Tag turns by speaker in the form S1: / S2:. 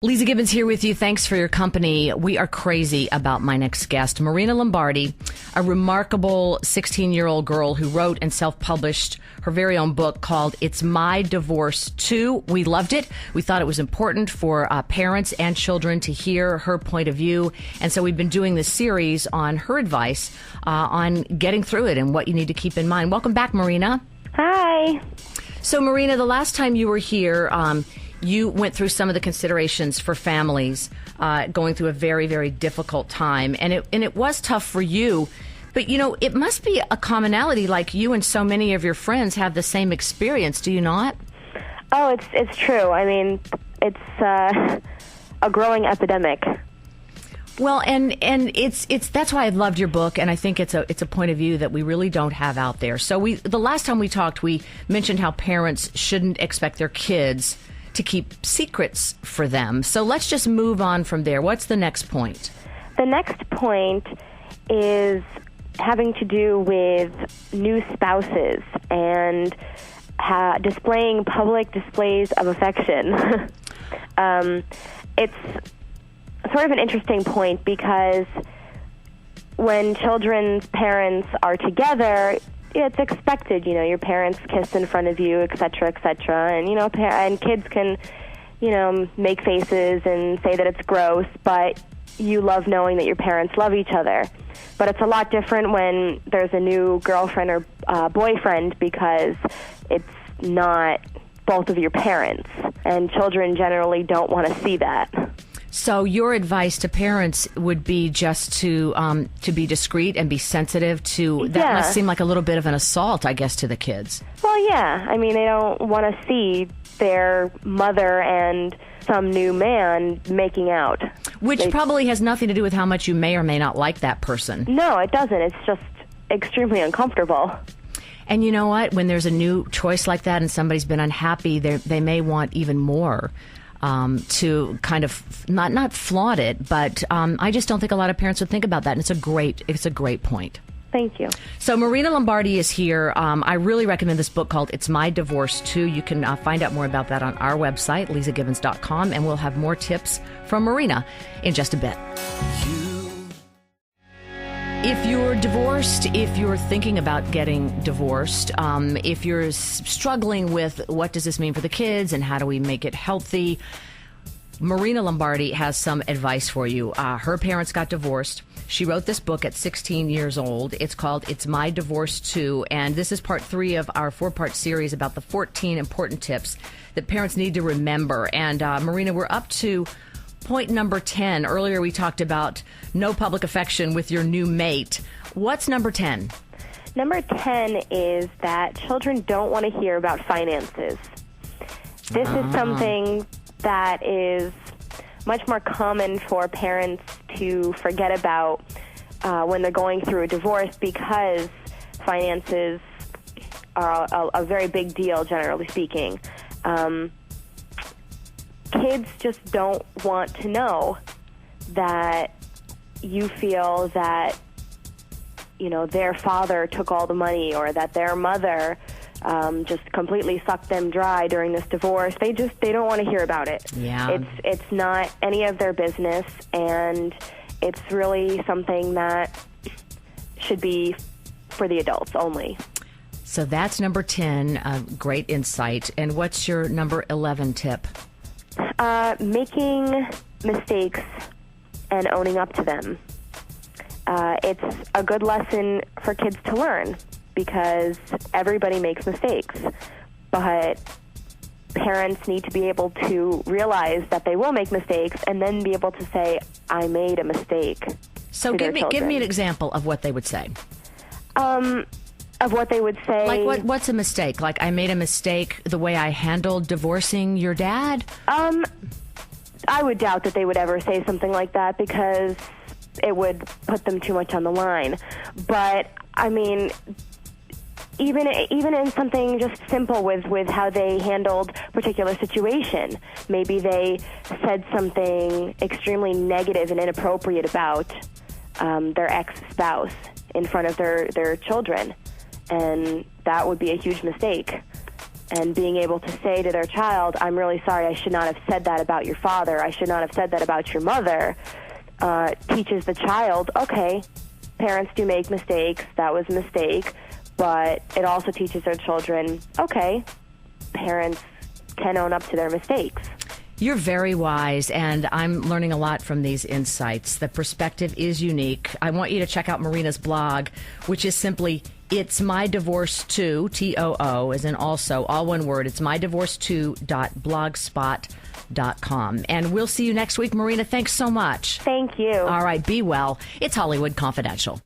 S1: Leeza Gibbons here with you. Thanks for your company. We are crazy about my next guest, Marina Lombardi, a remarkable 16-year-old girl who wrote and self-published her very own book called It's My Divorce Too. We loved it. We thought it was important for parents and children to hear her point of view. And so we've been doing this series on her advice on getting through it and what you need to keep in mind. Welcome back, Marina.
S2: Hi.
S1: So, Marina, the last time you were here, you went through some of the considerations for families going through a very, very difficult time. And it was tough for you. But, you know, it must be a commonality, like you and so many of your friends have the same experience, do you not?
S2: Oh, it's true. I mean, it's a growing epidemic.
S1: Well, and it's that's why I loved your book, and I think it's a point of view that we really don't have out there. So the last time we talked, we mentioned how parents shouldn't expect their kids to keep secrets for them. So let's just move on from there. What's the next point?
S2: The next point is having to do with new spouses and displaying public displays of affection. It's sort of an interesting point because when children's parents are together, it's expected, you know, your parents kiss in front of you, et cetera, and, you know, and kids can, you know, make faces and say that it's gross, but you love knowing that your parents love each other. But it's a lot different when there's a new girlfriend or boyfriend because it's not both of your parents, and children generally don't want to see that.
S1: So your advice to parents would be just to be discreet and be sensitive to that.
S2: Yeah.
S1: Must seem like a little bit of an assault, I guess, to the kids.
S2: Well, yeah. I mean, they don't want to see their mother and some new man making out.
S1: Which probably has nothing to do with how much you may or may not like that person.
S2: No, it doesn't. It's just extremely uncomfortable.
S1: And you know what? When there's a new choice like that and somebody's been unhappy, they may want even more. To kind of not flaunt it, but I just don't think a lot of parents would think about that. And it's a great point.
S2: Thank you.
S1: So Marina Lombardi is here. I really recommend this book called It's My Divorce Too. You can find out more about that on our website, leezagibbons.com, and we'll have more tips from Marina in just a bit. If you're divorced, if you're thinking about getting divorced, if you're struggling with what does this mean for the kids and how do we make it healthy, Marina Lombardi has some advice for you. Her parents got divorced. She wrote this book at 16 years old. It's called It's My Divorce Too, and this is part 3 of our 4-part series about the 14 important tips that parents need to remember. And Marina, we're up to point number 10. Earlier we talked about no public affection with your new mate. What's number 10?
S2: Number 10 is that children don't want to hear about finances. This is something that is much more common for parents to forget about when they're going through a divorce because finances are a very big deal, generally speaking. Kids just don't want to know that you feel that, you know, their father took all the money or that their mother just completely sucked them dry during this divorce. They don't want to hear about it.
S1: Yeah.
S2: It's not any of their business, and it's really something that should be for the adults only.
S1: So that's number 10. Great insight. And what's your number 11 tip?
S2: Making mistakes and owning up to them. It's a good lesson for kids to learn because everybody makes mistakes, but parents need to be able to realize that they will make mistakes and then be able to say, I made a mistake.
S1: So give me an example of what they would say.
S2: Of what they would say.
S1: Like what's a mistake? Like, I made a mistake the way I handled divorcing your dad?
S2: I would doubt that they would ever say something like that because it would put them too much on the line. But, I mean, even in something just simple with how they handled a particular situation, maybe they said something extremely negative and inappropriate about their ex-spouse in front of their children. And that would be a huge mistake. and being able to say to their child, I'm really sorry, I should not have said that about your father, I should not have said that about your mother, teaches the child, okay, parents do make mistakes, that was a mistake, but it also teaches their children, okay, parents can own up to their mistakes.
S1: You're very wise, and I'm learning a lot from these insights. The perspective is unique. I want you to check out Marina's blog, which is simply It's My Divorce Too, T-O-O, as in also, all one word. It's mydivorce2.blogspot.com. And we'll see you next week. Marina, thanks so much.
S2: Thank you.
S1: All right, be well. It's Hollywood Confidential.